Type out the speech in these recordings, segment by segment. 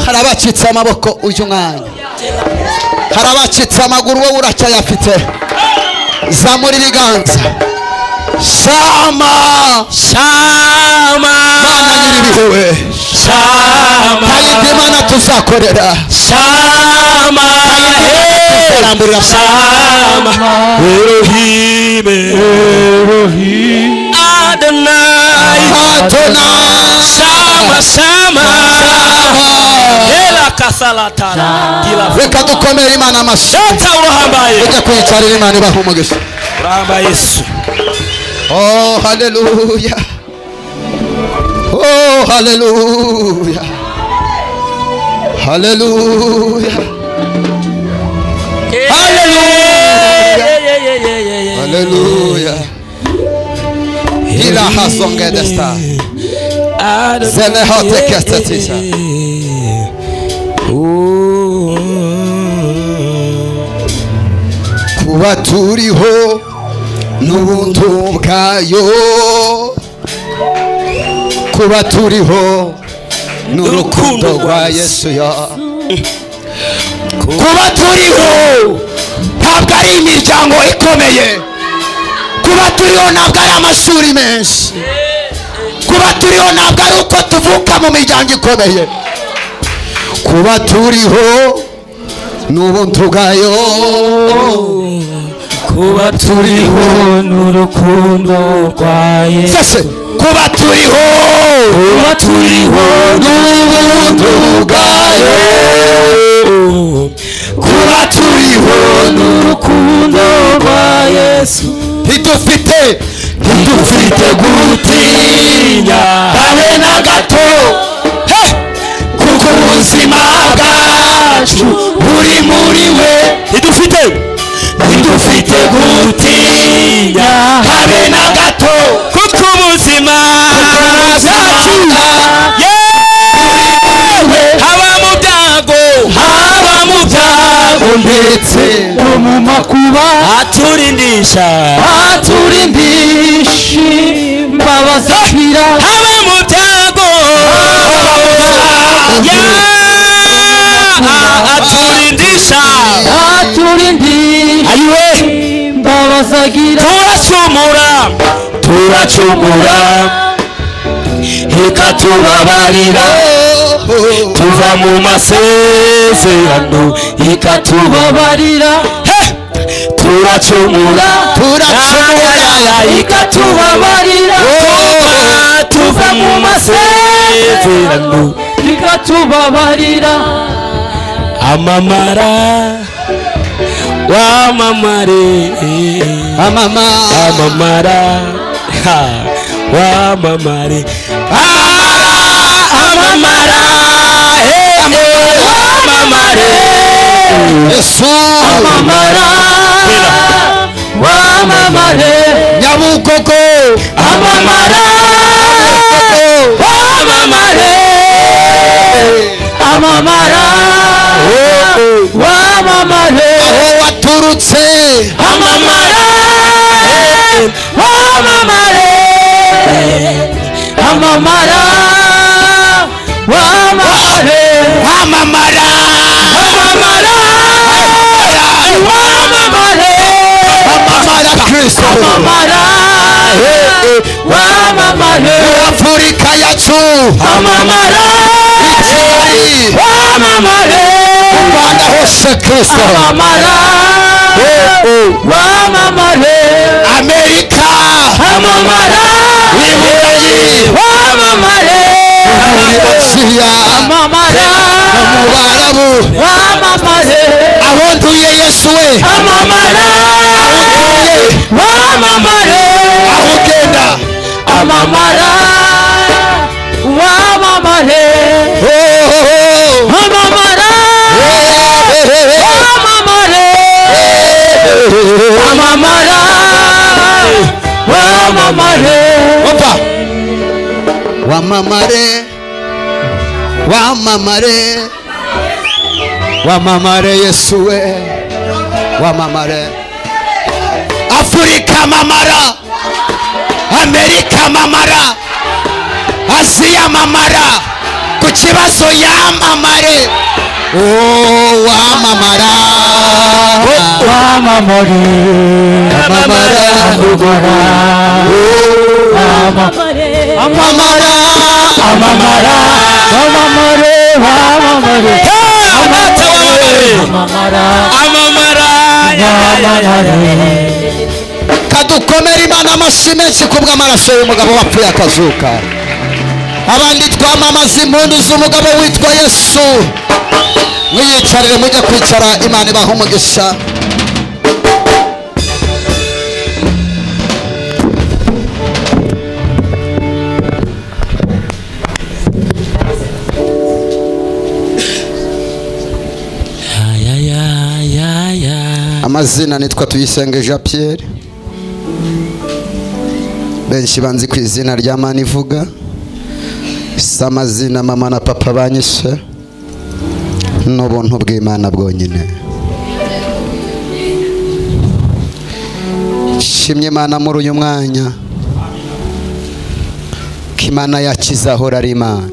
harabacitse amaboko uyu mwanya, harabacitse amaguru wowe uracyayafite. Zamura ibiganza. Shama Mana nyiribihe, Shama kayindi Mana tuzakorera. Shama Elohim Adonai Shama Ela kasalata Reka dukomere Imana amashyi. uruhambaye Ujya kwicarira Imana ibaha umugisha. uramba Yesu. Oh hallelujah, oh hallelujah, hallelujah, hallelujah, hallelujah. Ila hasonge desta zene hote kestetisa. Kuba turiho n'ubuntu bwayo, kuba turiho n'urukundo rwa Yesu ya. Kuba turiho ntabwo ari imiryango ikomeye, kuba turiho ntabwo ari amashuri menshi, kuba turiho ntabwo ari uko tuvuka mu miryango ikomeye, kuba turiho n'ubuntu bwayo, kuba turiho n'urukundo rwa Yesu. Kuba turiho n'ubuntu bwayo, kuba turiho n'urukundo rwa Yesu. Ntidufite gutinya habe na gato, kuko ubuzima bwacu buri muri we. Ntidufite gutinya habe na gato, kuko ubuzima bwacu haba mu byago ndetse no mu makuba, aturindisha imbabazi ashira. haba mu byago aturindisha ayiwe imbabazi agira. turacumura ikatubabarira, tuva mu masezerano ikatubabarira. turacumura ikatubabarira, tuva mu masezerano ikatubabarira. amamara wamamare amamara wamamare amamara wamamare Yesu amamara wamamare Nyabugogo amamara wamamare amamara wamamare aho waturutse amamara wamamare amamara wamamare amamara amamara wamamare amamara Kristo amamara wamamare Afurika yacu amamara wamamare Rwanda hose Kristo amamara wamamare Amerika amamara Iburayi wamamare Asia amamara mu Barabu wamamare aho ntuye Yesu we amamara wamamare aho ugenda amamara wamamare amamara wamamare amamara wamamare opa wamamare wamamare wamamare Yesu we wamamare Afrika mamara Amerika mamara Asia mamara kibazo yamamare wamamara wamamare amamara amamara amamara wamamare wamamare kadukomera Imana amashyi menshi kubw'amaraso y'umugabo wapfuye akazuka. Abandi twamamaza impundu z'umugabo witwa Yesu. Mwiyicarire mujye kwicara, Imana ibaha umugisha. Amazina nitwa Tuyisenge Jean Pierre, benshi banzi ku izina rya Manivuga. Si amazina mama na papa banyise, n'ubuntu bw'Imana bwonyine. Shimye Imana muri uyu mwanya ko Imana yakiza ahora ari Imana.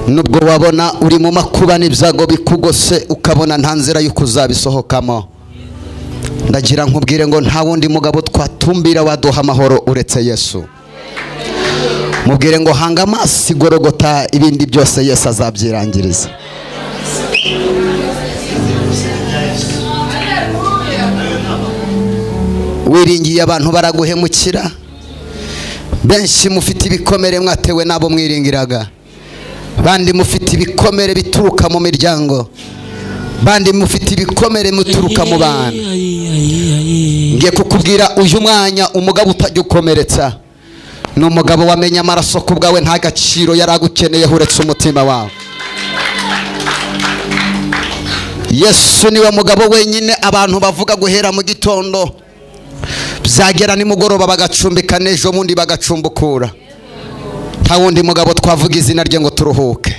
Nubwo wabona uri mu makuba n'ibyago bikugose ukabona nta nzira y'uko uzabisohokamo, ndagira nkubwire ngo nta wundi mugabo twatumbira waduha amahoro uretse Yesu. Mubwire ngo hanga amaso igorogota, ibindi byose Yesu azabyirangiriza. Wiringiye abantu baraguhemukira, benshi mufite ibikomere mwatewe nabo mwiringiraga, bandi mufite ibikomere bituruka mu miryango, bandi mufite ibikomere muturuka mu bana. Ngiye kukubwira uyu mwanya umugabo utajya ukomeretsa ni umugabo wamenye amaraso ku bwawe nta gaciro yaragukeneye uretse umutima wawe. Yesu niwe mugabo wenyine abantu bavuga guhera mu gitondo byagera nimugoroba bagacumbika n'ejo bundi bagacumbukura. Nta wundi mugabo twavuga izina rye ngo turuhuke.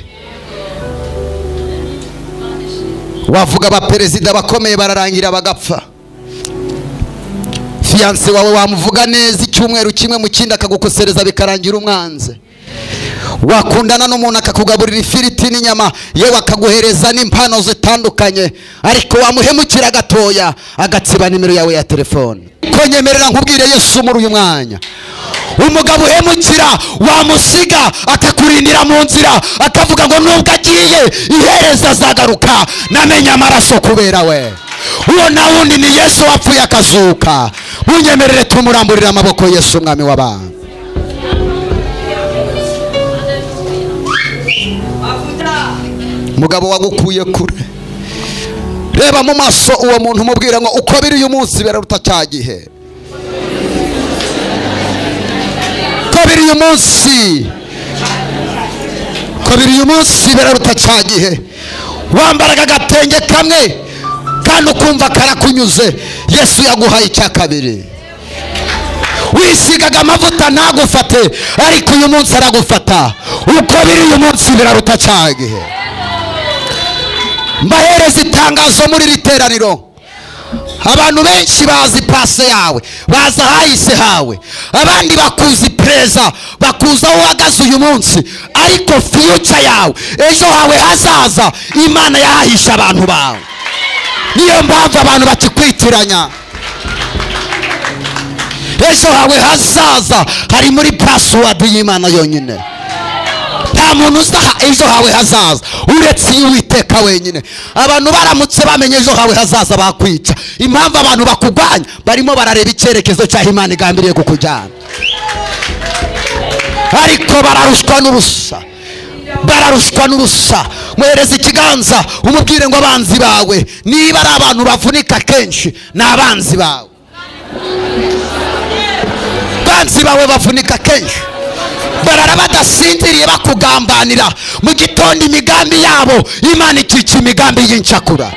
Wavuga abaperezida bakomeye bararangira bagapfa, fiyanse wawe wamuvuga neza icyumweru kimwe mu kindi akagukosereza bikarangira umwanze. Wakundana n'umuntu akakugaburira ifiriti n'inyama, yewe akaguhereza n'impano zitandukanye, ariko wamuhemukira gatoya agatsiba nimero yawe ya telefone. Ko nyemerera nkubwire Yesu muri uyu mwanya, umugabo uhemukira wamusiga akakurindira mu nzira akavuga ngo nubwo agiye ihereza azagaruka, namenye amaraso kubera we. Uwo na wundi ni Yesu wapfuye akazuka. Munyemerere tumuramburira amaboko Yesu umwami w'abantu. Mugabo wagukuye kure, reba mu maso uwo muntu umubwira ngo uko biri uyu munsi biraruta cya gihe. Ko biri uyu munsi biraruta cya gihe. Wambaraga agatenge kamwe kandi ukumva karakunyuze, Yesu yaguhaye icya kabiri. Wisigaga amavuta ntagufate, ariko uyu munsi aragufata. Uko biri uyu munsi biraruta cya gihe. Mbahereza itangazo muri riteraniro. Abantu benshi bazi pase yawe, baza hahise hawe, abandi bakuzi preza, bakuza aho uhagaze uyu munsi, ariko future yawe, ejo hawe hazaza, Imana yahahisha abantu bawe. Niyo mpamvu abantu bakikwitiranya. Ejo hawe hazaza hari muri password y'Imana yonyine. Nta muntu uzaha ejo hawe hazaza uretse Uwiteka wenyine. Abantu baramutse bamenye ejo hawe hazaza bakwica. Impamvu abantu bakugwanya barimo barareba icyerekezo cya Imana igambiriye kukujyana, ariko bararushwa n'ubusa. Mwereze ikiganza umubwire ngo abanzi bawe niba ari abantu bavunika kenshi ni abanzi bawe. Abanzi bawe bavunika kenshi, barara badasinziriye bakugambanira. Mu gitondo imigambi yabo Imana ikica imigambi y'incakura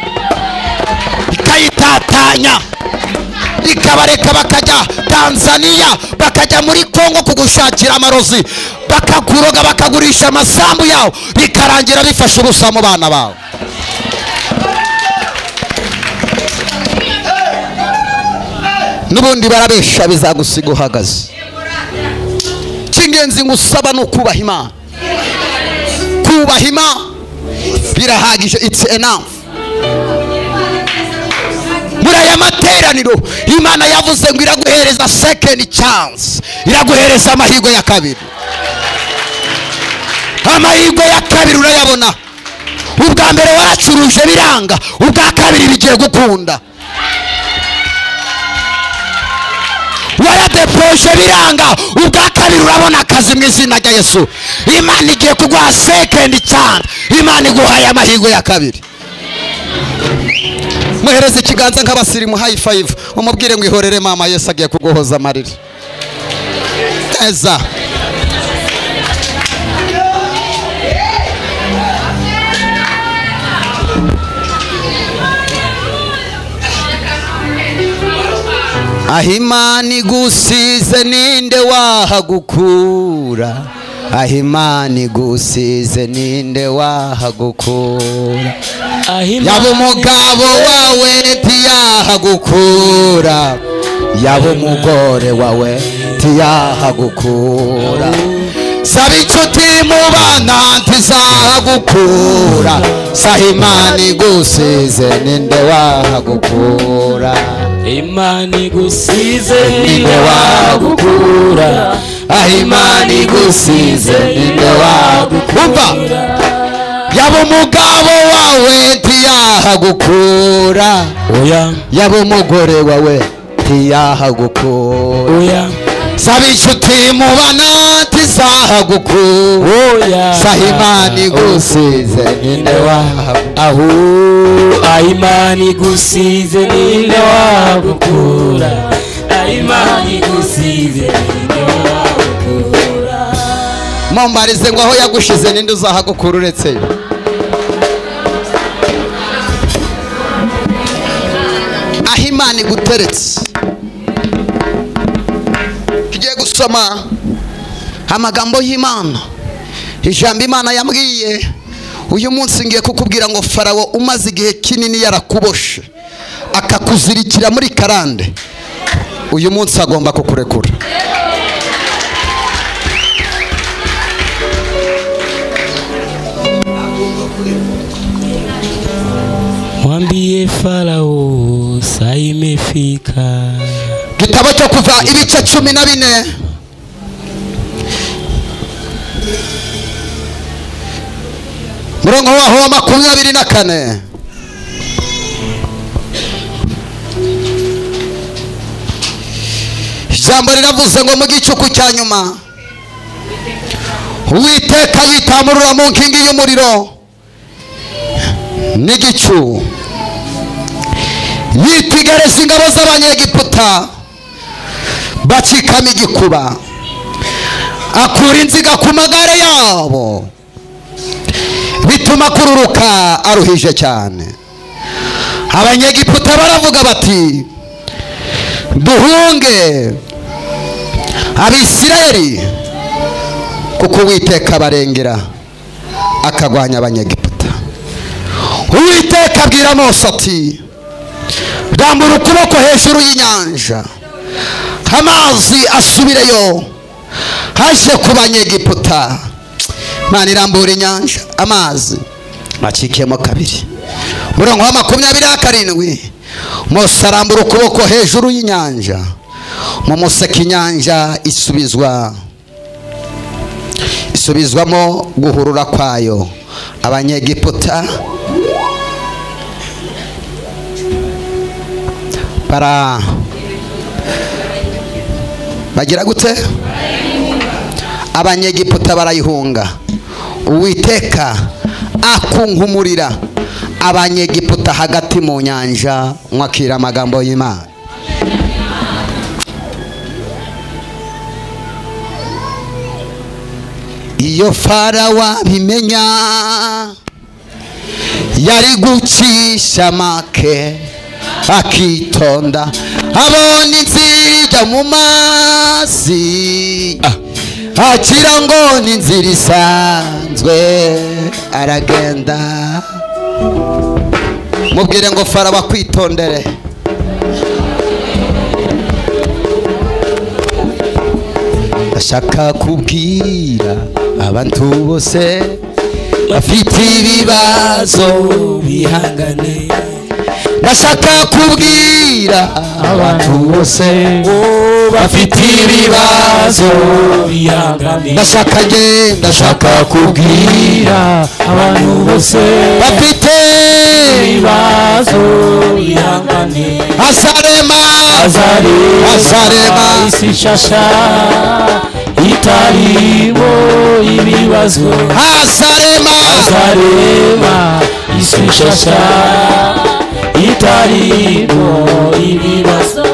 ikayitatanya, ikabareka bakajya Tanzania, bakajya muri Kongo kugushakira amarozi, bakakuroga bakagurisha amasambu yawe, bikarangira bifashe ubusa mu bana bawe. Nubundi barabesha bizagusiga uhagaze. icy'ingenzi ngusaba ni ukubaha Imana. Kubaha Imana birahagije, it's enough. Muri aya materaniro Imana yavuze ngo iraguhereza second chance, iraguhereza amahirwe ya kabiri. Amahirwe ya kabiri urayabona. Ubwa mbere waracuruje biranga, ubwa kabiri bigiye gukunda. Waradepoje biranga, ubwa kabiri urabona akazi mu izina rya Yesu. Imana igiye kuguha second chance, Imana iguhaye amahirwe ya kabiri. Muhereze ikiganza nk'abasirimu high five, umubwire ngo ihorere mama, Yesu agiye kuguhoza amarira. Eza Ahimana igusize ninde wahagukura, Ahimana igusize ninde wahagukura, yaba umugabo wawe ntiyahagukura, yaba umugore wawe ntiyahagukura, saba inshuti mu bana ntizahagukura, Ahimana igusize ninde wahagukura, Imana igusize ninde wagukura, Ahimana igusize ninde wagukura, yaba umugabo wawe ntiyahagukura, oya, yaba umugore wawe ntiyahagukura, oya, saba inshuti mu bana ntizahagukura, oya, Ahimana igusize ninde wahagukura, aho Ahimana igusize ninde wagukura, Ahimana igusize ninde wagukura. Mumbarize ngo aho yagushize ninde uzahagukura uretse yo? Ahimana iguteretse. Tugiye gusoma amagambo y'Imana. Ijambo Imana yambwiye uyu munsi ngiye kukubwira ngo Farawo umaze igihe kinini yarakuboshe akakuzirikira muri karande, uyu munsi agomba kukurekura. Mwambie Farao saa imefika. Gitabo cyo Kuva ibice 14 murongo waho wa 24. Ijambo riravuze ngo mu gicuku cya nyuma Uwiteka yitamurura mu nkingi y'umuriro n'igicu, yitegereza ingabo z'Abanyegiputa bacikamo igikuba, akura inziga ku magare yabo, bituma kururuka aruhije cyane. Abanyegiputa baravuga bati duhunge Abisirayeli, kuko Uwiteka barengera akagwanya Abanyegiputa. Uwiteka abwira Mose ati rambura ukuboko hejuru y'inyanja, amazi asubireyo haje ku Banyegiputa. Imana irambura inyanja, amazi acikiyemo kabiri. Murongo wa 27. Mose arambura ukuboko hejuru y'inyanja, mu museke inyanja isubizwamo guhurura kwayo. Abanyegiputa bagira gute? Abanyegiputa barayihunga. Uwiteka akunkumurira Abanyegiputa hagati mu nyanja. Mwakira amagambo y'Imana. Iyo Farawo abimenya yari gucisha make akitonda, abona inzira ijya mu mazi, akira ngo ni inzira isanzwe, aragenda. Mubwire ngo Farawo akwitondere. ndashaka kubwira abantu bose bafite ibibazo bihangane ndashaka kubwira abantu bose bafite ibibazo bihangane ndashaka kubwira abantu bose bafite ibibazo bihangane azarema isi nshasha itarimo ibibazo azarema isi nshasha itarimo ibibazo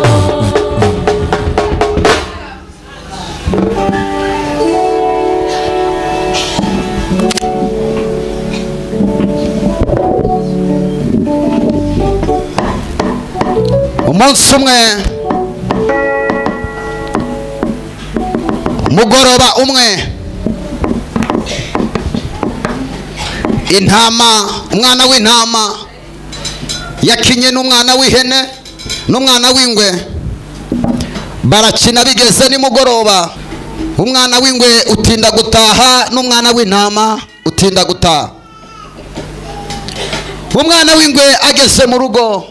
umunsi umwe mugoroba umwe umwana w'intama yakinye n'umwana w'ihene n'umwana w'ingwe barakina bigeze nimugoroba umwana w'ingwe utinda gutaha n'umwana w'intama utinda gutaha umwana w'ingwe ageze mu rugo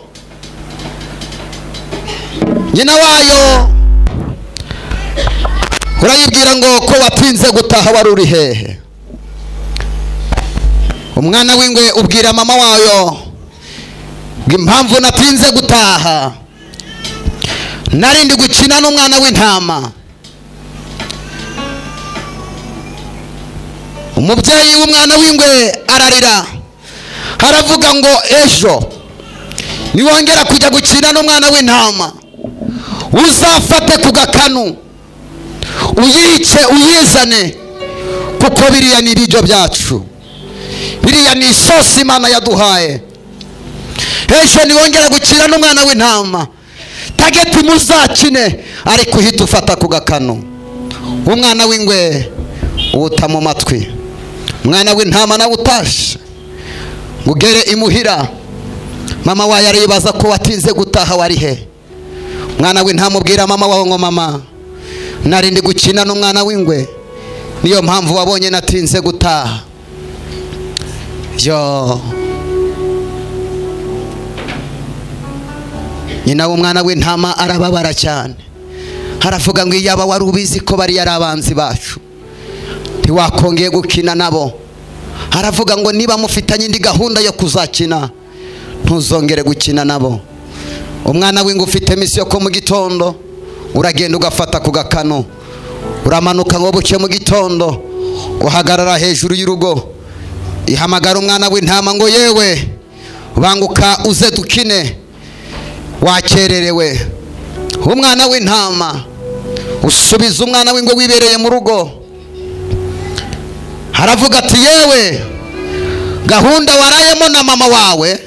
nyina wayo urayibwira ngo ko watinze gutaha wari uri hehe umwana w'ingwe ubwira mama wayo ngo impamvu natinze gutaha narindi gukina n'umwana w'intama umubyeyi w'umwana w'ingwe ararira haravuga ngo ejo niwongera kujya gukina n'umwana w'intama uzafate ku gakanu uyice uyizane kuko biriya ni ibiryo byacu biriya ni isosi Imana yaduhaye ejo niwongera gukina n'umwana w'intama tageti muzakine ariko uhita ufata ku gakanu umwana w'ingwe uwuta mu matwi umwana w'intama nawe utashe ugere imuhira mama wawe aribaza ko watinze gutaha wari he umwana w'intama ubwira mama wawe ngo mama narindi gukina n'umwana w'ingwe niyo mpamvu wabonye natinze gutaha nyina w'umwana w'intama arababara cyane haravuga ngo iyaba wari ubizi ko bari yari abanzi bacu ntiwakongeye gukina nabo haravuga ngo niba mufitanye indi gahunda yo kuzakina ntuzongere gukina nabo umwana w'ingwe ufite misiyo ko mu gitondo uragenda ugafata ku gakano uramanuka ngo buke mu gitondo uhagarara hejuru y'urugo ihamagara umwana w'intama ngo yewe banguka uze dukine wakererewe umwana w'intama usubiza umwana w'ingwe wibereye mu rugo haravuga ati yewe gahunda warayemo na mama wawe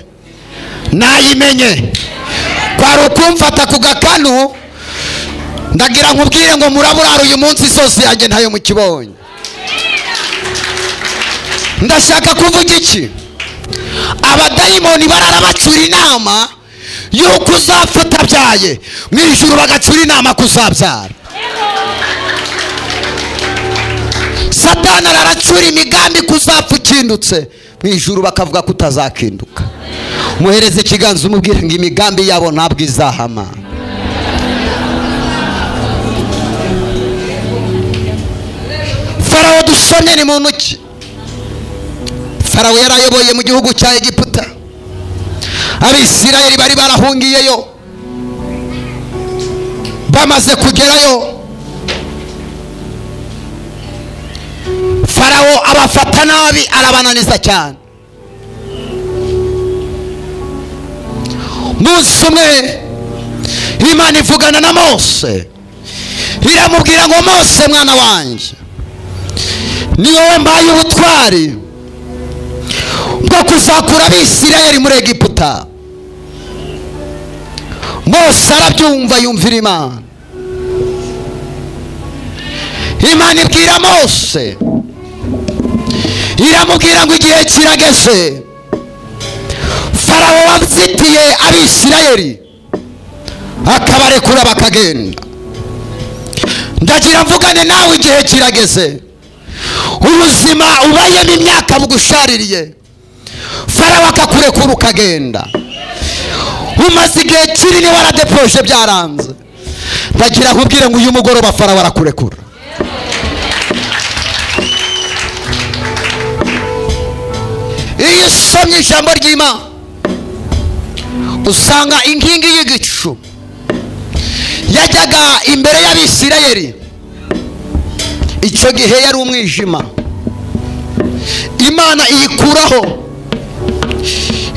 nayimenye kwari ukumfata ku gakanu ndagira nkubwire ngo muraburara uyu munsi isosi yanjye ntayo mukibonye ndashaka kuvuga iki abadayimoni barara bacura inama yuko uzapfa utabyaye mu ijuru bagacura inama kuzabyara satani araracura imigambi kuzapfa ukindutse mu ijuru bakavuga ko utazakinduka muhereze ikiganza umubwire ngo imigambi yabo ntabwo izahama Farawo dusone ni muntu ki Farawo yarayoboye mu gihugu cya Egiputa Abisirayeli bari barahungiyeyo bamaze kugerayo Farawo abafata nabi arabananiza cyane munsi umwe Imana ivugana na Mose iramubwira ngo Mose mwana wanjye ni wowe mbaye ubutwari bwo kuzakura Abisirayeli muri Egiputa Mose arabyumva yumvira Imana Imana ibwira Mose iramubwira ngo igihe kirageze Farawo wazitiye Abisirayeli akabarekura bakagenda ndagira mvugane nawe igihe kirageze. Ubuzima ubayemo imyaka bugushaririye, Farawo akakurekura ukagenda. Umaze igihe kinini waradepoje byaranze, ndagira nkubwire ngo uyu mugoroba Farawo arakurekura. Iyo usomye ijambo ry'Imana usanga inkingi y'igicu yajyaga imbere y'Abisirayeli. Icyo gihe yari umwijima, Imana iyikuraho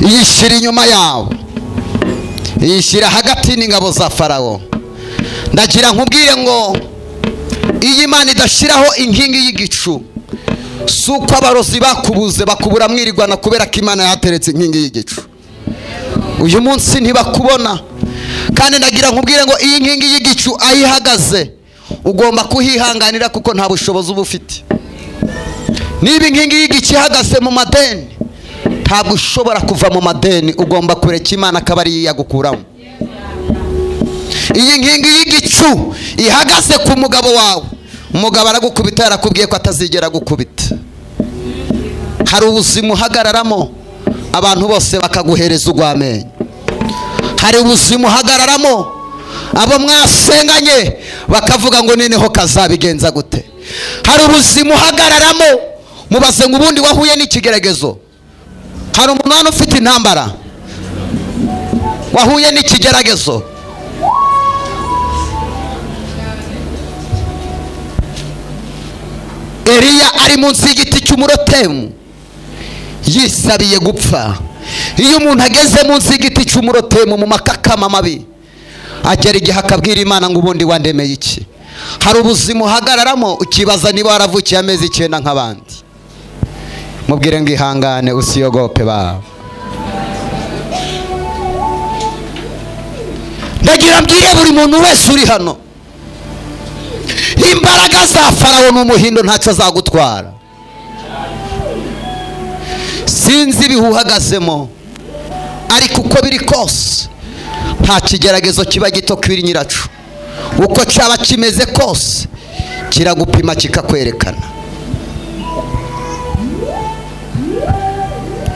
iyishyira inyuma yawo, iyishyira hagati n'ingabo za Farawo. Ndagira nkubwire ngo iyi Imana idashyiraho inkingi y'igicu, si uko abarozi bakubuze bakubura mwirirwana kubera ko Imana yateretse inkingi y'igicu. Uyu munsi ntibakubona, kandi ndagira nkubwire ngo iyi nkingi y'igicu ayihagaze ugomba kuhihanganira kuko nta bushobozi uba ufite. Niba inkingi y'igicu ihagaze mu madeni, ntabwo ushobora kuva mu madeni, ugomba kureka Imana akaba ari yagukuramo. Iyi nkingi y'igicu ihagaze ku mugabo wawe, umugabo aragukubita yarakubwiye ko atazigera gukubita. Hari ubuzima uhagararamo abantu bose bakaguhereza urw'amenyo. Hari ubuzima uhagararamo abo mwasenganye bakavuga ngo noneho kazabigenza gute. Hari ubuzima uhagararamo mubaze ngo ubundi wahuye n'ikigeragezo. Hari umuntu hano ufite intambara wahuye n'ikigeragezo. Eliya ari munsi y'igiti cy'umurotemu yisabiye gupfa. Iyo umuntu ageze munsi y'igiti cy'umurotemu mu makakama mabi, agera igihe akabwira Imana ngo ubundi wandemeye iki. Hari ubuzima uhagararamo ukibaza niba waravukiye amezi 9 nk'abandi. Mubwire ngo ihangane usiyogope bawe. Ndagira mbwire buri muntu wese uri hano, imbaraga za Farawo n'umuhindo ntacyo azagutwara. Sinzi ibihuhagazemo, ariko uko biri kose nta kigeragezo kiba gito kwiri nyiracu. Uko cyaba kimeze kose kiragupima kikakwerekana.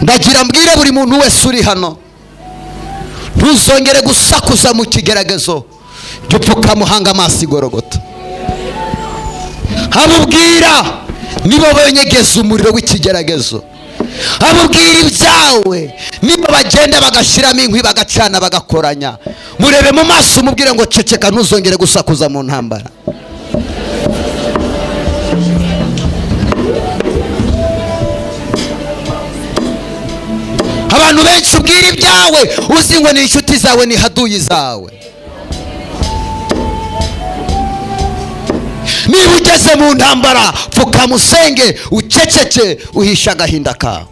Ndagira mbwire buri muntu wese uri hano, ntuzongere gusakuza mu kigeragezo, jupfuka muhanga amaso igorogota. Abubwira nibo banyegeza umuriro w'ikigeragezo. Abubwira ibyawe nibo bagenda bagashiramo inkwi bagacana bagakoranya. Murebe mu maso umubwire ngo ceceka ntuzongere gusakuza mu ntambara. Abantu benshi ubwira ibyawe uzi ngo ni inshuti zawe ni haduyi zawe. Niba ugeze mu ntambara pfuka musenge uceceke uhisha agahinda kawe.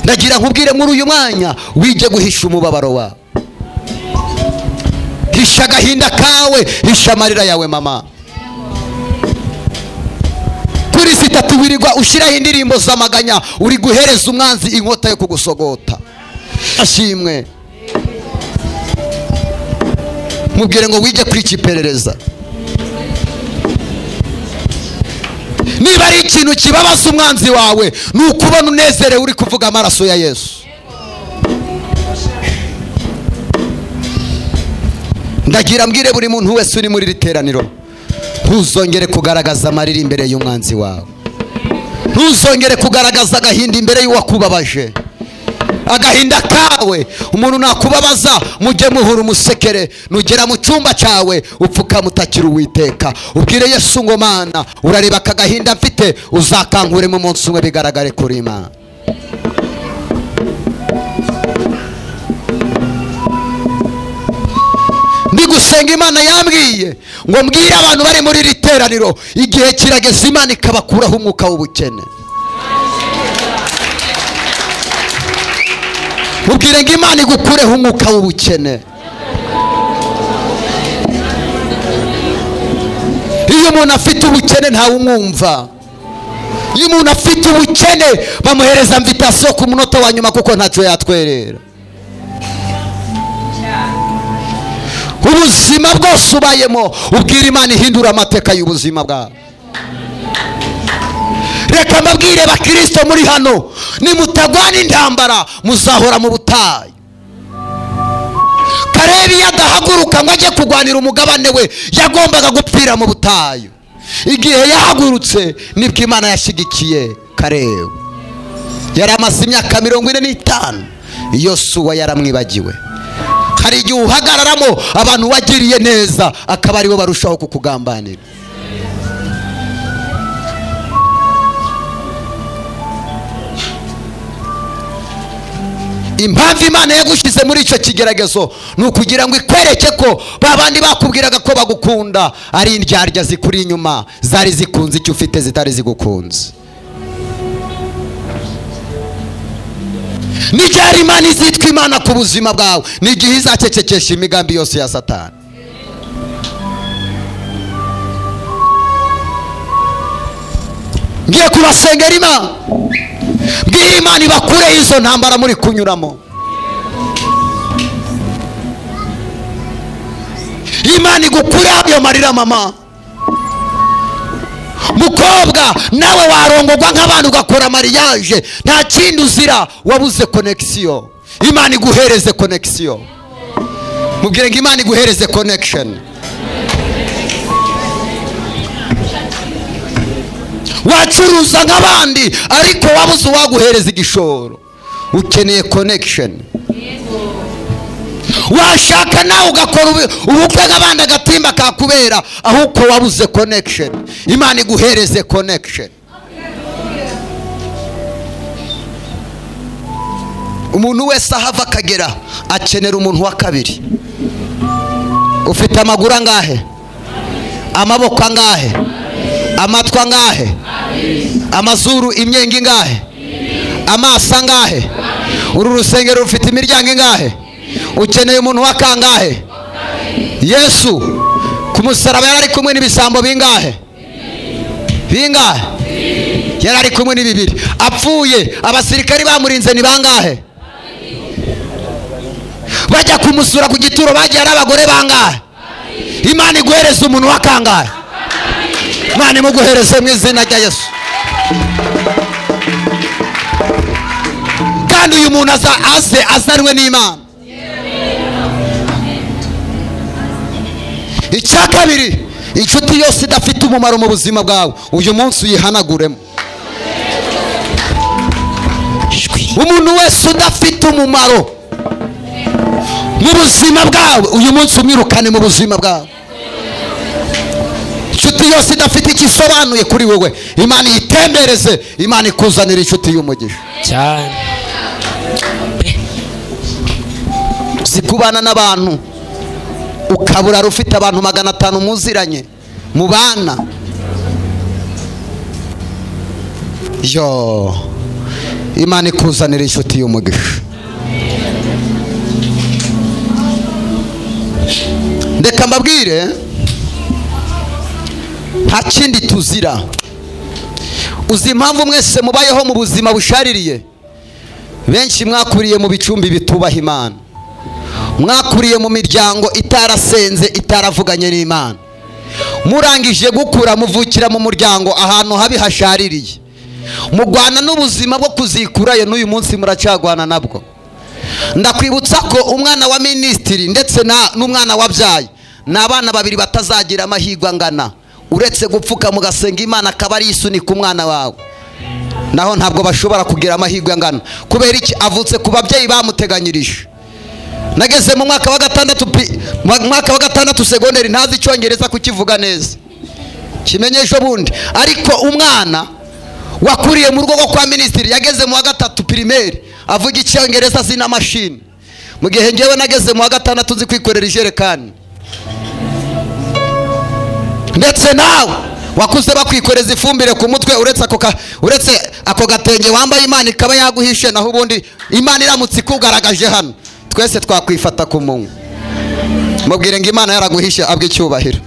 Ndagira nkubwire muri uyu mwanya wige guhisha umubabaro wawe. Hisha agahinda kawe, hisha amarira yawe mama. Kuri sitatu wirirwa ushyiraho indirimbo z'amaganya, uri guhereza umwanzi inkota yo kugusogota. Ashimwe. Mubwire ngo wige kwica iperereza. Niba ari ikintu kibabaza umwanzi wawe ni ukubona unezerewe uri kuvuga amaraso ya Yesu. Ndagira mbwire buri muntu wese uri muri riteraniro, ntuzongere kugaragaza amarira imbere y'umwanzi wawe. Ntuzongere kugaragaza agahinda imbere y'uwakubabaje. Agahinda kawe umuntu nakubabaza mujye muhura umusekere, nugera mu cyumba cyawe upfuka mutakira Uwiteka ubwire Yesu ngo Mana urareba akagahinda mfite, uzakankure mu munsi umwe bigaragare kuri Imana. Ndi gusenga Imana yambwiye ngo mbwire abantu bari muri riteraniro, igihe kirageze Imana ikabakuraho umwuka w'ubukene. Mubwire ngo Imana igukureho umwuka w'ubukene. Iyo umuntu afite ubukene ntawe umwumva. Iyo umuntu afite ubukene bamuhereza invitation ku munota wa nyuma kuko ntacyo yatwerera. ubuzima bwose ubayemo ubwira Imana ihindura amateka y'ubuzima bwawe. Reka mbabwire bakristo muri hano, nimutagwana intambara muzahora mu butayu. Kalebi yadahaguruka ngo ajye kurwanira umugabane we, yagombaga gupfira mu butayu. Igihe yahagurutse nibwo Imana yashyigikiye Kalebi. Yari amaze imyaka 45, Yosuwa yaramwibagiwe. Hari igihe uhagararamo abantu wagiriye neza akaba aribo barushaho kukugambanira. Impamvu Imana yagushize muri icyo kigeragezo ni ukugira ngo ikwereke ko babandi bakubwiraga ko bagukunda ari indyarya zikuri inyuma, zari zikunze icyo ufite zitari zigukunze. N'igihe Imana izitwa Imana ku buzima bwawe, n'igihe izacecekesha imigambi yose ya Satani. Ngiye kubasengera Imana, bwira Imana ibakure izo ntambara muri kunyuramo. Imana igukure ayo marira mama. Mukobwa nawe warongorwa nk'abantu ugakora mariage, nta kindi uzira, wabuze connection. Imana iguhereze connection. Mubwire ngo Imana iguhereze connection. Wacuruza nk'abandi ariko wabuze uwaguhereza igishoro, ukeneye connection. Washaka nawe ugakora ubukwe nk'abandi agatimba kakubera, ahubwo wabuze connection. Imana iguhereze connection. Umuntu wese ahava akagera akenera umuntu wa kabiri. Ufite amaguru angahe? Amaboko angahe? Amatwi angahe? Amazuru imyenga ingahe? Amaso angahe? Uru rusengero rufite imiryango ingahe? Ukeneye umuntu wa kangahe? Yesu ku musaraba yari kumwe n'ibisambo bingahe? Bingahe? Yari ari kumwe n'ibibiri. Apfuye abasirikari bamurinze ni bangahe? Bajya kumusura ku gituro bagiye ari abagore bangahe? Imana iguhereze umuntu wa kangahe? Imana imuguhereze mu izina rya Yesu. Kandi uyu muntu azanwe n'Imana. Icya kabiri, inshuti yose idafite umumaro mu buzima bwawe uyu munsi uyihanaguremo. Umuntu wese udafite umumaro mu buzima bwawe uyu munsi umwirukane mu buzima bwawe. Inshuti yose idafite ikisobanuye kuri wowe, Imana yitembereze, Imana ikuzanira inshuti y'umugisha cyane. Zikubana n'abantu ukabura rufite abantu 500 muziranye mu bana. Yo, Imana ikuzanira inshuti y'umugisha. Ndeka mbabwire, nta kindi tuzira. Uzi impamvu mwese mubayeho mu buzima bushaririye? Benshi mwakuriye mu bicumbi bitubaha Imana, mwakuriye mu miryango itarasenze, itaravuganye n'Imana. Murangije gukura muvukira mu muryango ahantu habi hashaririye, mugwana n'ubuzima bwo kuzikurayo, n'uyu munsi muracagwana nabwo. Ndakwibutsa ko umwana wa ministiri ndetse n'umwana wabyaye n'abana babiri batazagira amahirwe angana, uretse gupfuka mugasenga Imana akaba ari isunika umwana wawe, naho ntabwo bashobora kugira amahirwe angana. Kubera iki? Avutse ku babyeyi bamuteganyirije. Nageze mu mwaka wa gatandatu segonderi, ntazi icyongereza kukivuga neza, kimenyeje bundi. Ariko umwana wakuriye mu rugo kwa ministiri yageze mu wa 3 primaire avuga icyongereza zina machine, mu gihe ngewe nageze mu wa 6 nzi kwikorera ijerekani. Ndetse nawe wakuze bakwikoreza ifumbire ku mutwe, uretse ako gatenge wambaye Imana ikaba yaguhishe, naho ubundi Imana iramutse ikugaragaje hano twese twakwifata ku munwa. Mubwire ngo Imana yaraguhishe abwe icyubahiro.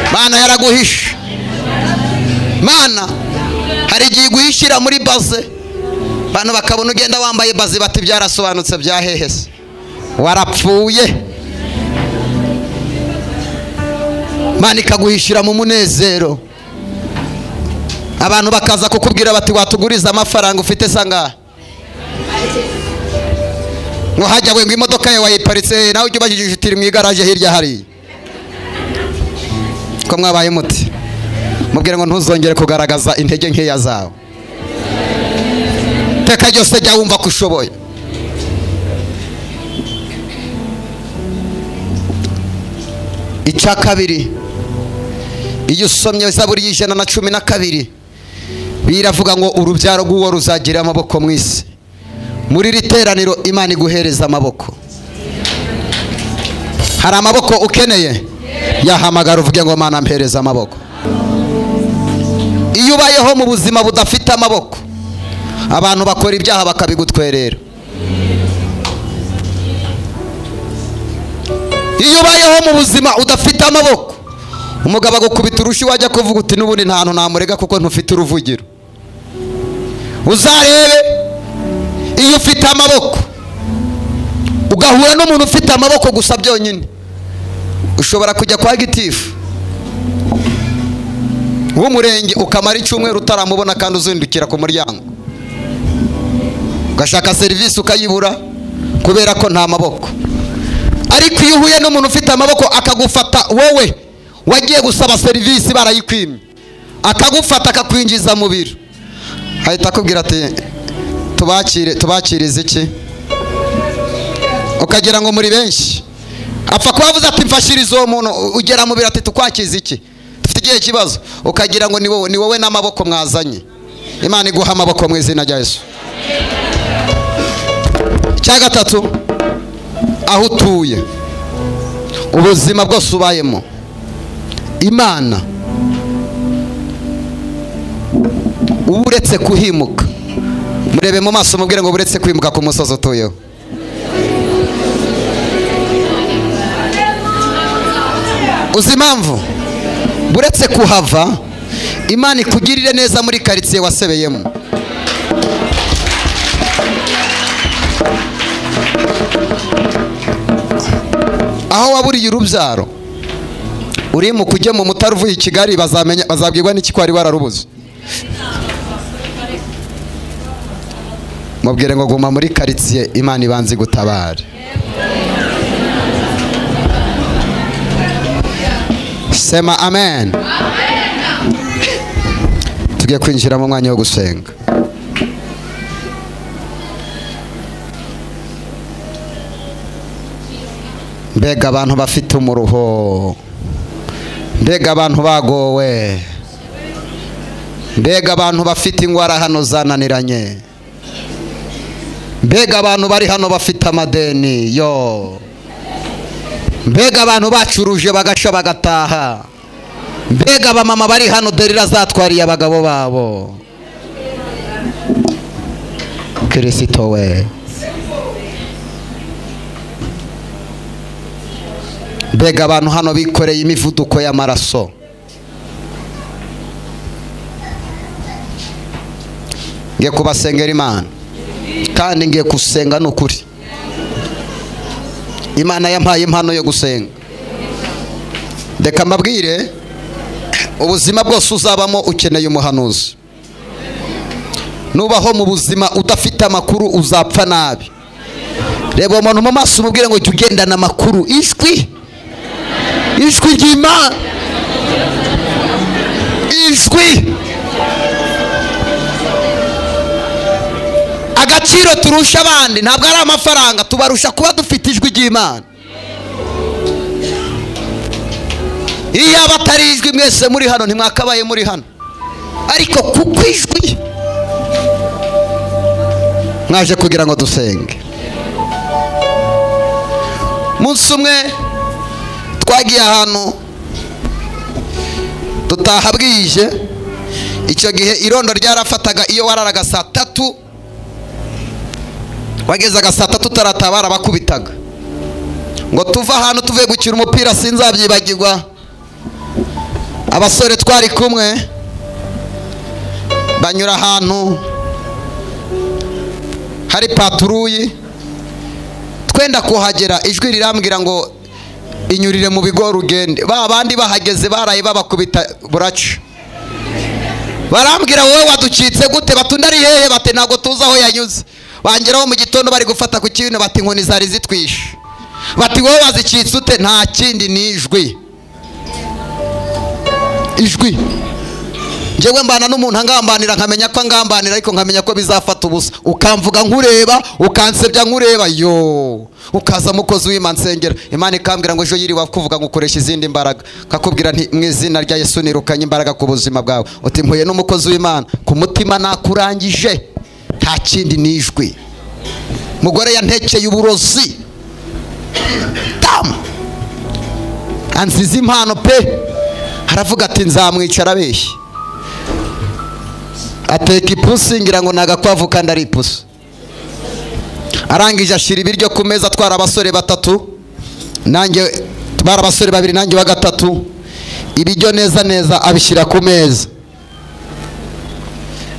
Imana yaraguhishe. Imana hari igihe iguhishira muri baze, abantu bakabona ugenda wambaye baze bati byarasobanutse byahehese. warapfuye. Imana ikaguhishira mu munezero. Abantu bakaza kukubwira bati watuguriza amafaranga ufite sanga ngo hajya we ngo imodoka yawe wayiparitse nawe ujye ubajije utiri mu igaraje hirya hari ko mwabaye muti mubwire ngo ntuzongere kugaragaza intege nkeya zawe. Teka ryose jya wumva ko ushoboye. Icya kabiri, iyo usomye Zaburi y'112 biravuga ngo urubyaro rw'uwo ruzagira amaboko mu isi. Muri iri teraniro Imana iguhereza amaboko. Hari amaboko ukeneye, yahamagara uvuge ngo Mana mpereza amaboko. Iyo ubayeho mu buzima budafite amaboko, abantu bakora ibyaha bakabigutwerera. Iyo ubayeho mu buzima udafite amaboko, umugabo agukubita urushi wajya kuvuga uti n'ubundi nta hantu namurega kuko ntufite uruvugiro. Uzarebe iyo ufite amaboko ugahura n'umuntu ufite amaboko gusa byonyine, ushobora kujya kwa gitifu w'umurenge ukamara icyumweru utaramubona kandi uzindukira ku muryango, ugashaka serivisi ukayibura kubera ko nta maboko. Ariko iyo uhuye n'umuntu ufite amaboko akagufata, wowe wagiye gusaba serivisi barayikwimye, akagufata akakwinjiza mu biro, ahita akubwira ati tubakirize iki, ukagira ngo muri benshi. Apfa kubavuza ati mfashiriza uwo muntu, ugera mu biro ati tukwakiza iki, dufite igihe kibazo, ukagira ngo ni wowe n'amaboko mwazanye. Imana iguha amaboko mu izina rya Yesu. Cya gatatu, aho utuye, ubuzima bwose ubayemo, Imana uretse kuhimuka, murebe mu maso mubwire ngo uretse kwimuka ku musozi utuyeho. Uzi impamvu buretse kuhava Imana ikugirire neza muri karitsiye wasebeyemo. Aho waburiye urubyaro uri mu kujya mu Mutara uvuye i Kigali, bazabwirwa n'iki ko ari wararubuze. Mubwire ngo guma muri karitsiye, Imana ibanze gutabara. Sema amen. Tugiye kwinjira mu mwanya wo gusenga. Mbega abantu bafite umuruho, mbega abantu bagowe, mbega abantu bafite ingwara hano zananiranye, mbega abantu bari hano bafite amadeni yo, mbega abantu bacuruje bagasha bagataha, mbega abamama bari hano derira zatwariye abagabo babo. Kristo we, mbega abantu hano bikoreye imivuduko y'amaraso, ngiye kubasengera Imana kandi ngiye gusenga n'ukuri. Imana yampaye impano yo gusenga. Ndeka mbabwire, ubuzima bwose uzabamo ukeneye umuhanuzi. Nubaho mu buzima udafite amakuru uzapfa nabi. Reba umuntu mu maso umubwire ngo jya ugendana amakuru. Ijwi ry'Imana, ijwi. Agaciro turusha abandi ntabwo ari amafaranga, tubarusha kuba dufite ijwi ry'Imana. Iyo abatari ijwi mwese muri hano ntimwakabaye muri hano, ariko kuko ijwi mwaje kugira ngo dusenge. Munsi umwe twagiye ahantu dutaha bwije, icyo gihe irondo ryarafataga iyo wararaga saa 3, wagezaga saa 3 utarataba bakubitaga. Ngo tuva ahantu tuvuye gukina umupira sinzabyibagirwa, abasore twari kumwe banyura ahantu hari paturuyi, kwenda kuhagera ijwi rirambwira ngo inyurire mu bigo rugende. Ba bandi bahageze baraye babakubita buraca. Barambwira wowe waducitse gute? Batundari hehe? Bate ntago tuza aho yanyuze. Bangeraho mu gitondo bari gufata ku kintu bati inkoni zari zitwishe. Bati wowe wazicitse ute? Nta kindi ni ijwi. Ijwi. Njyewe mbana n'umuntu angambanira nkamenya ko angambanira ariko nkamenya ko bizafata ubusa. Ukamvuga nkureba, ukansebya nkureba, yo. Ukaza mukozi w'Imana nsengera. Imana ikambwira ngo ejo yiriwe kuvuga ngukoresha izindi mbaraga. Kakubwira nti mu izina rya Yesu nirukanye imbaraga ku buzima bwawe. Uti mpuye n'umukozi w'Imana ku mutima nakurangije. Nta kindi nijwi. Mugore yantekeye uburozi. Tam. Anziza impano pe. Haravuga ati nzamwicara abeshye. Ateka ipusi ngira ngo nagakwavu kandi ari ipusi. Arangije ashira ibiryo ku meza atwara abasore batatu. Nanjye tubara abasore babiri nanjye wa gatatu. Ibiryo neza neza abishyira ku meza.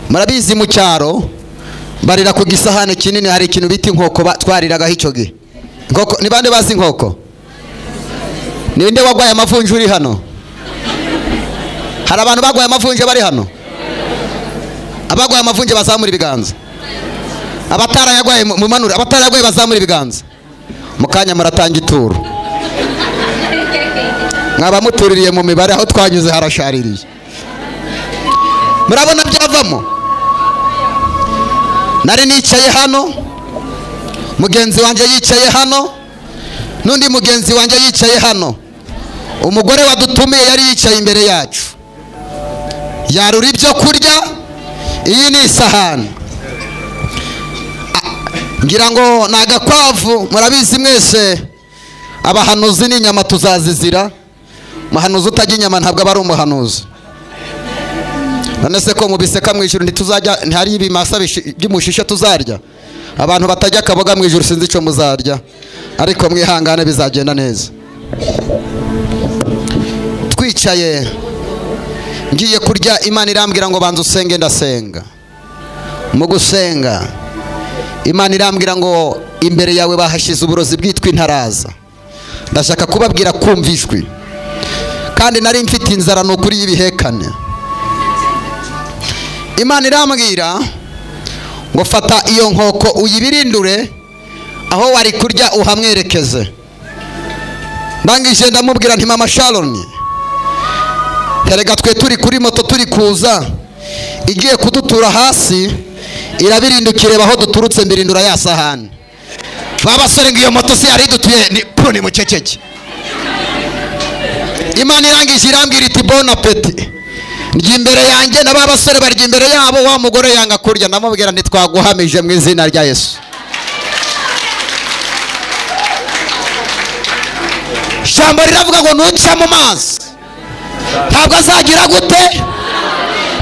Murabizi mu cyaro barira ku gisahane kinini hari ikintu bita inkoko twariragaho icyo gihe. Inkoko ni bande bazi inkoko? Ni nde wagwaye amavunje uri hano? Hari abantu bagwaye amavunje bari hano? Abagwaye amavunje bazamura ibiganza. Abatarayagwaye mu manura, abatarayagwaye bazamura ibiganza. Mukanya muratanga ituro. Mwaba mutuririye mu mibare aho twanyuze harashaririye. Murabona byavamo? Nari nicaye hano, mugenzi wanje yicaye hano, nundi mugenzi wanje yicaye hano. Umugore wadutumiye yari yicaye imbere yacu. Yarura ibyo kurya. Iyi ni isahani. Ngira ngo nagakwavu murabizi mwese abahanuzi n'inyama tuzazizira. Umuhanuzi utajya inyama ntabwo aba ari umuhanuzi. None se ko mubiseka mu ijuru ntituzajya ntihari ibimasa by'umushisha tuzarya? Abantu batajya akaboga mu ijuru sinzi ico muzarya, ariko mwihangane bizagenda neza. Twicaye ngiye kurya Imana irambwira ngo banza usenge ndasenga. Mu gusenga Imana irambwira ngo imbere yawe bahashize uburozi bwitwa intaraza. Ndashaka kubabwira kumva ijwi. Kandi nari mfite inzara n'ukuri y'ibihekane. Imana irambwira ngo fata iyo nkoko uyibirindure aho wari kurya uhamwerekeze. Ndangije ndamubwira nti Mama Sharon, terega twe turi kuri moto turi kuza igiye kudutura hasi irabirindukire baho duturutse mbirindura ya sahani. Babasore ngiyo moto si ari dutuye ni muceceke. Imana irangije irambwira iti bon appétit. Ngi imbere yanjye na babasore barya imbere yabo, wa mugore yanga kurya. Ndamubwira nti twaguhamije mu izina rya Yesu. Jambo riravuga ngo nuca mu mazi ntabwo azagira gute?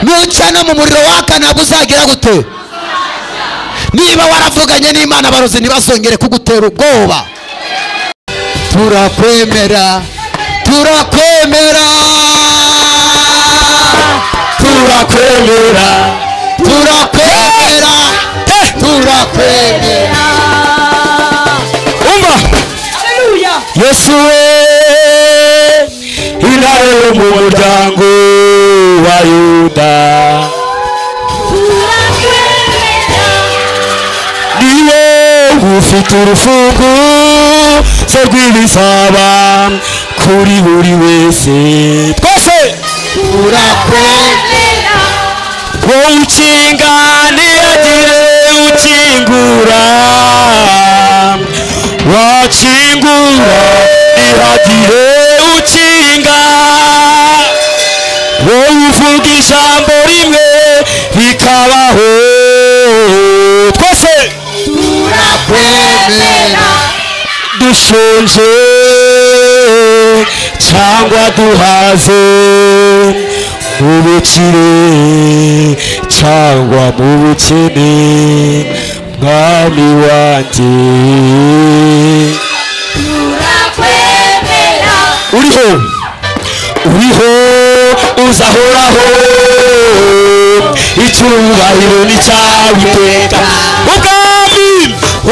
Nuca no mu muriro waka ntabwo uzagira gute? Niba waravuganye n'Imana abarozi ntibazongere kugutera ubwoba. Turakwemera, turakwemera, turakwemera, turakwemera, turakwemera. Umva Yesu intare yo mu muryango wa Yuda, niwe ufite urufunguzo rw'ibisaba kuri buri wese. Twese turakwemera, wowe ukinga ntihagire ukingura, wakingura ntihagire ukinga, wowe uvuga ijambo rimwe bikabaho. Twese turakwemera, dushonje cyangwa duhaze, mu bukire cyangwa mu bukene, mwami wanjye turakwemera. Uriho, uriho, uzahoraho, icyubahiro ni cyawe iteka. Ubwami,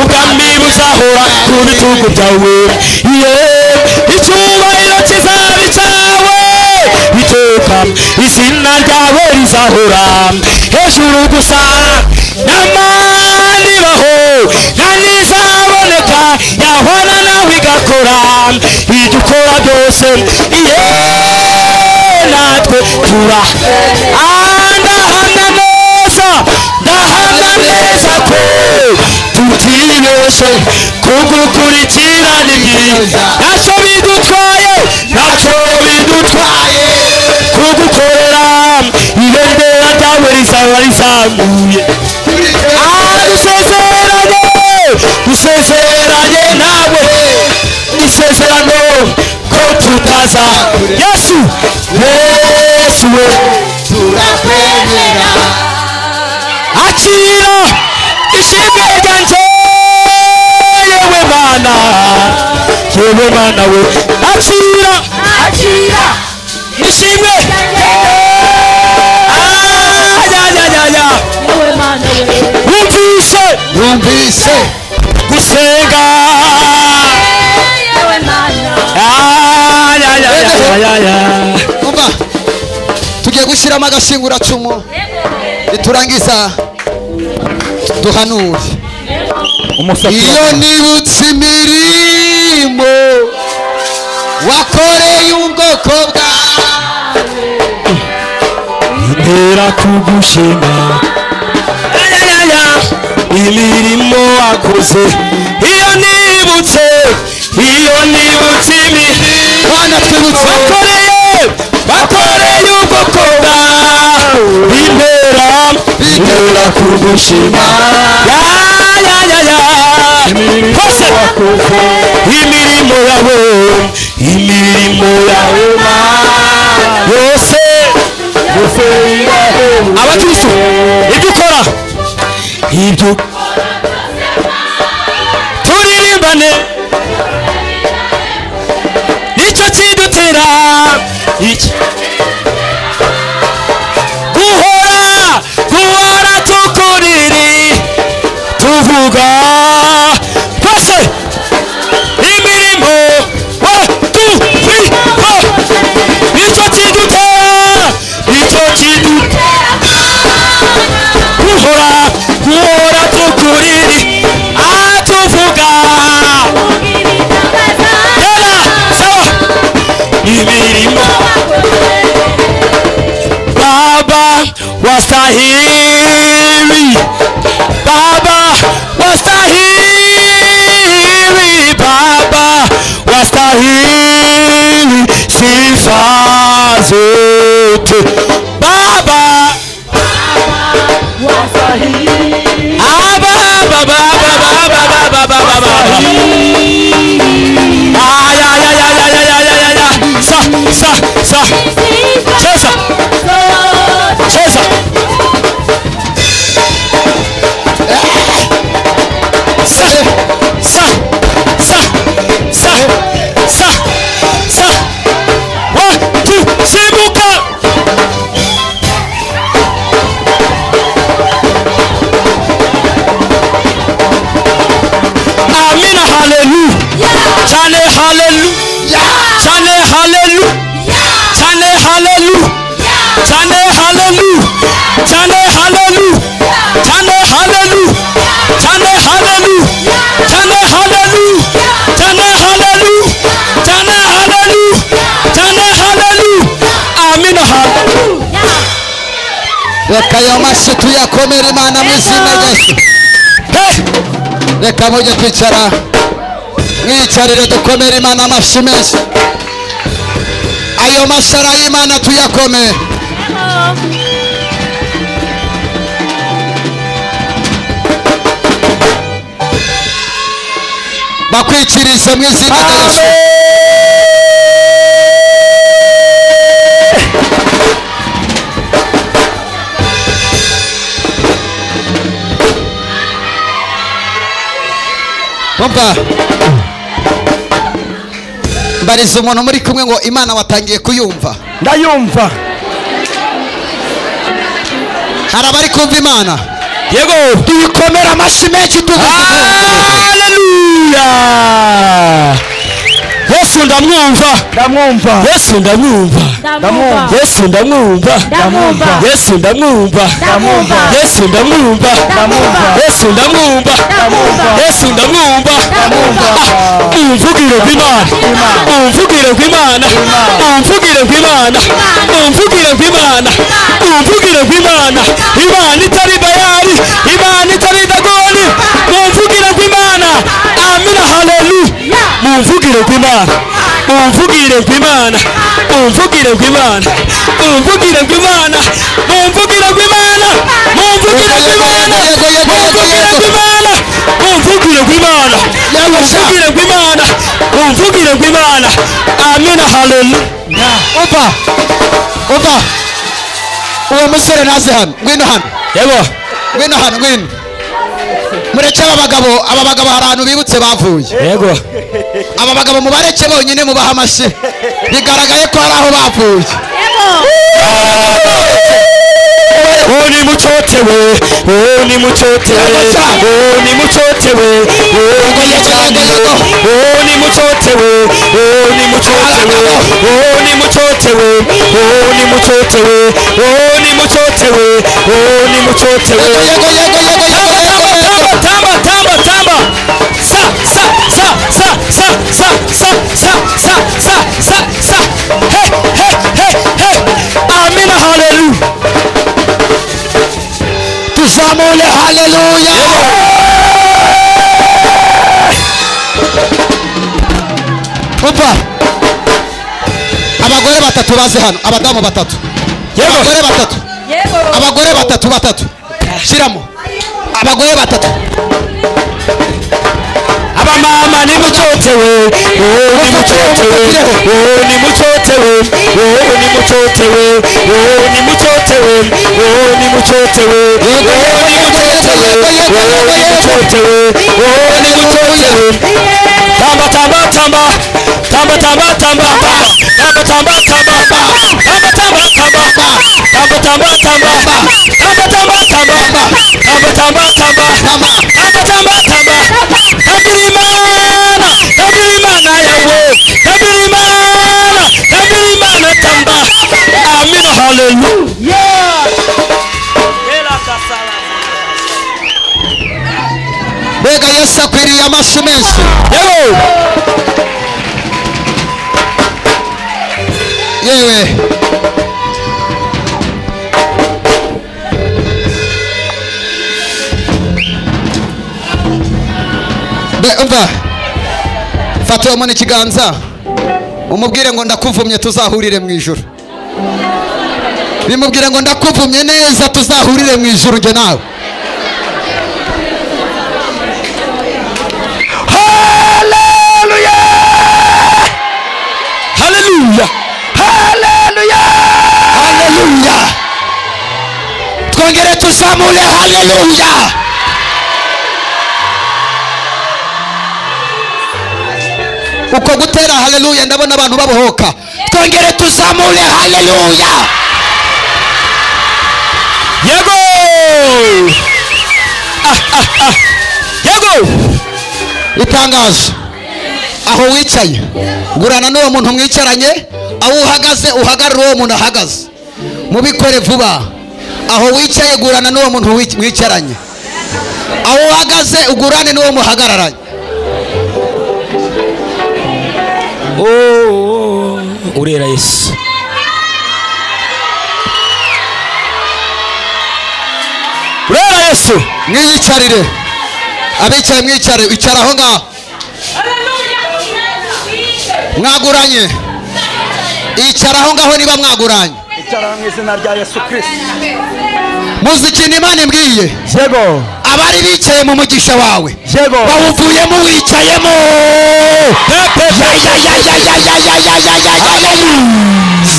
ubwami buzahora ku bitugu byawe icyubahiro kizaba icyawe iteka izina ryawe rizahora hejuru gusa n'amani baho nta n'izaboneka yahwana nawe igakora ibyo ukora byose natwe ndahamya neza ko tutibeshe kugukurikira ni byiza ntacyo bidutwaye kugukorera ibendera ryawe rizaba rizamuye dusezeranye nawe isezerano ko tutaza Yesu we turakwemera akira ishimwe ryanjye yewe mana we akira ishimwe wumvise gusenga umva tugiye gushyiramo agashinguracumu niturangiza duhanure iyo nibutse imirimo wakoreye ubwoko bwawe ntera kugushima imirimo wakoze iyo nibutse imirimo wakoreye ubwoko bwawe intera kugushima imirimo yawe yose abakristo ibyo ukora ibyo turirimbane nicyo kidutera guhora tukuriri tuvuga twese imirimo nicyo kidutera guhora tukuriri atuvuga sawa imirimo Baba wastahili sifa zote Baba cheza watu simbuka amina haleluya cyane haleluya cyane haleluya cyane haleluya cyane haleluya cyane haleluya cyane haleluya cyane haleluya cyane haleluya cyane haleluya cyane haleluya cyane haleluya amina haleluya reka ayo mashyi tuyakomere Imana mu izina rya Yesu reka mujye kwicara mwicarire dukomere Imana amashyi menshi ayo mashara y'Imana tuyakomere bakwikirize mu izina rya Yesu mbariza umuntu muri kumwe ngo Imana watangiye kuyumva ndayumva hari abari kumva Imana yego tuyikomera amashyi menshi tuvuze haleluya Yesu ndamwumva Yesu ndamwumva Yesu ndamwumva Yesu ndamwumva Yesu ndamwumva Yesu ndamwumva Yesu ndamwumva umvugire kw'Imana umvugire kw'Imana umvugire kw'Imana umvugire kw'Imana umvugire kw'Imana Imana itari Bayali Imana itari Dagoni umvugire kw'Imana amina haleluya umvugire kw'Imana umvugire kw'Imana umvugire kw'Imana umvugire kw'Imana umvugire kw'Imana umvugire kw'Imana umvugire kw'Imana umvugire kw'Imana umvugire kw'Imana umvugire kw'Imana amina haleluya opa uwo musore naze hano ngwino hano yego ngwino hano ngwino mureke aba bagabo hari ahantu bibutse bavuye yego aba bagabo mubareke bonyine mubaha amashyi bigaragaye ko hari aho bavuye ni muchotewe ni muchotewe ni muchotewe ni muchotewe ni muchotewe ni muchotewe ni muchotewe ni muchotewe ni muchotewe ni muchotewe tamba sa hey amina hallelujah tuzamule haleluya opa abagore batatu baze hano abadamu batatu abagore batatu shiramo abagore batatu abamama ni muchotewe ni muchotewe ni muchotewe ni muchotewe ni muchotewe ni muchotewe ni muchotewe ni muchotewe tamba Bega Yesu akwiriye amashyi menshi yewe umva fata uwo muntu ikiganza umubwire ngo ndakuvumye tuzahurire mu ijuru bimubwire ngo ndakuvumye neza tuzahurire mu ijuru njye nawe haleluya twongere tuzamure haleluya uko gutera haleluya ndabona abantu babohoka twongere tuzamure haleluya yego yego itangazo aho wicaye gurana n'uwo muntu mwicaranye aho uhagaze uhagarara uwo muntu ahagaze mubikore vuba aho wicaye gurana n'uwo muntu mwicaranye aho uhagaze ugurane n'uwo muhagararanye urera Yesu urera Yesu mwiyicarire abicaye mwicare icara aho ngaho mwaguranye icara aho ngaho niba mwaguranye icara mu izina rya Yesu Kristo muzi ikintu Imana imbwiye yego abari bicaye mu mugisha wawe yego bawuvuyemo wicayemo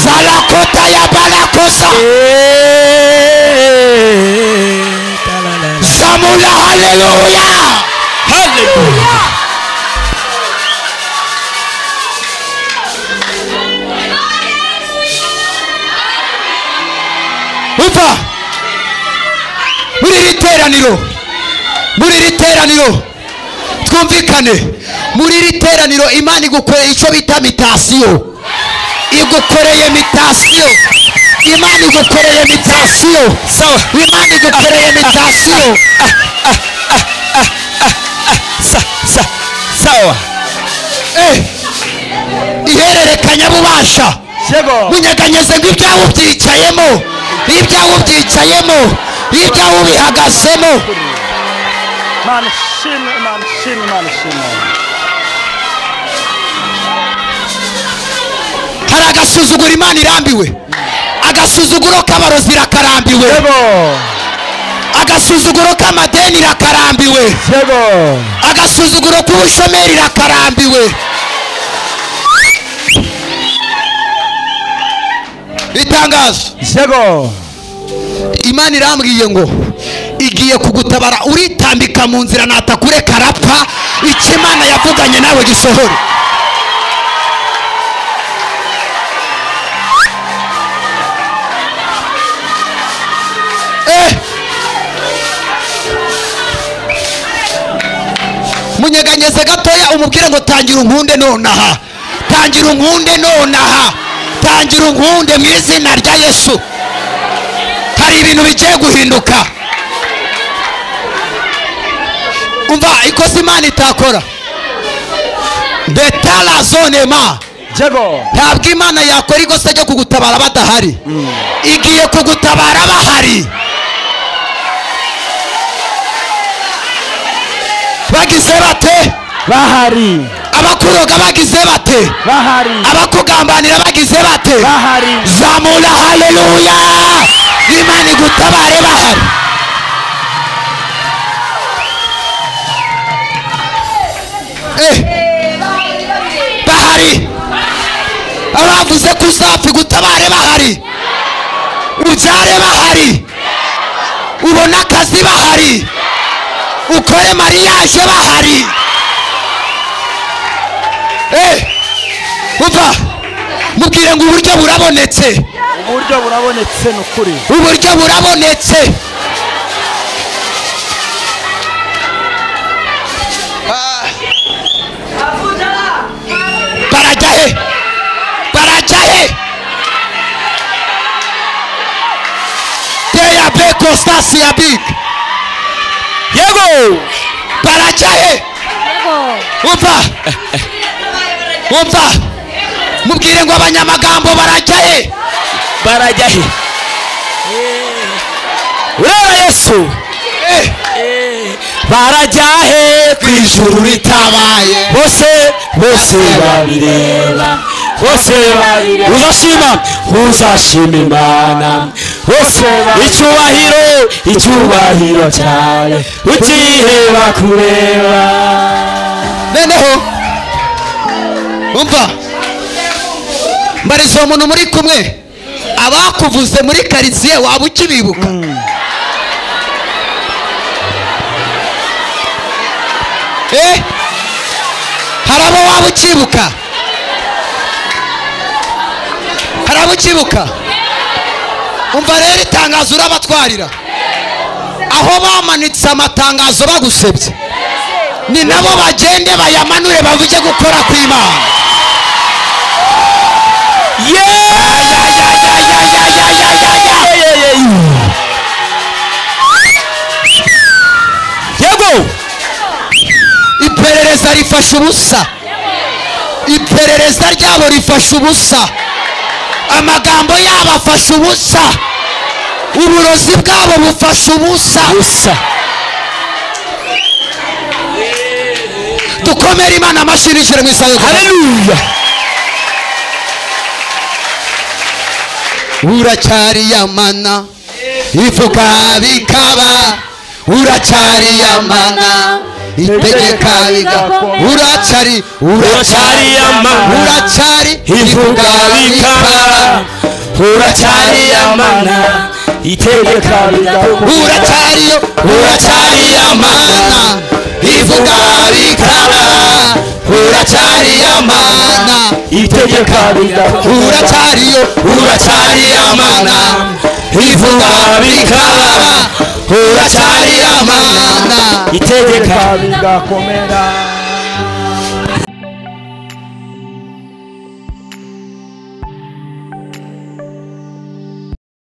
salakota ya barakosa zamula haleluya haleluya muri iri teraniro twumvikane, muri iri teraniro Imana igukoreye icyo bita mitasiyo, igukoreye mitasiyo, Imana igukoreye mitasiyo, Imana igukoreye mitasiyo. Sawa. Ihererekanya bubasha munyeganyeze ngo ibyawe ubyicayemo, ibyawe ubyicayemo, ibyawe ubihagazemo. Imana ishimwe, Imana ishimwe, Imana ishimwe. Hari agasuzuguro Imana irambiwe, agasuzuguro k'abarozi irakarambiwe, agasuzuguro k'amadeni irakarambiwe, agasuzuguro k'ubushomeri irakarambiwe. Itangazo Imana irambwiye ngo igiye kugutabara, uritambika mu nzira natakureka arapfa, icyo Imana yavuganye nawe gisohore. Munyeganyeze gatoya umubwire ngo tangira unkunde nonaha, tangira unkunde nonaha, tangira unkunde mu izina rya Yesu. Hari ibintu bigiye guhinduka. Umva ikosa Imana itakora, betala zone ma ntabwo Imana yakora ikosa ryo kugutabara badahari, igiye kugutabara bahari. Bagize bate? Bahari. Abakuroga bagize bate? Bahari. Abakugambanira bagize bate? Bahari. Zamula haleluya, Imana igutabare bahari. Bahari. Abavuze ko uzapfa gutabare bahari, ubyare bahari, ubona akazi bahari, ukore mariage bahari. Umva mubwire ngo uburyo burabonetse, uburyo burabonetse n'ukuri, uburyo burabonetse. Barajya he? Barajya he? Teya beko stasi ya big. Yego. Barajya he? Umva umva mubwire ngo abanyamagambo barajya he? Barajya he? Ureba Yesu. Barajya he Kwijuru ritabaye, bose babireba, bose uzashima, uzashima Imana, bose icyubahiro cyane utiheba kureba. Noneho umva mbariza umuntu muri kumwe, abakuvuze muri karitsiye waba ukibibuka? Hari abo waba ukibuka? Hari abo ukibuka? Umva rero itangazo urabatwarira, aho bamanitse amatangazo bagusebye, ni nabo bagende bayamanure bavuge gukora kw'Imana. Yego. Iperereza rifasha ubusa, iperereza ryabo rifasha ubusa, amagambo yabo afasha ubusa, uburozi bwabo bufasha ubusa. Dukomere Imana amashyi n'ijuru mu isaha. Haleluya. Uracyari yamana ivuga bikaba, uracyari yamana itegeka bigakora, uracyari yamana, uracyari ivuga bikaba, uracyari yamana itegeka bigakora, uracyari yamana ivuga bikaba, uracyari yamana itegeka bigakora, uracyari yamana ivuga bikaba uracyari amana itegeka bigakomera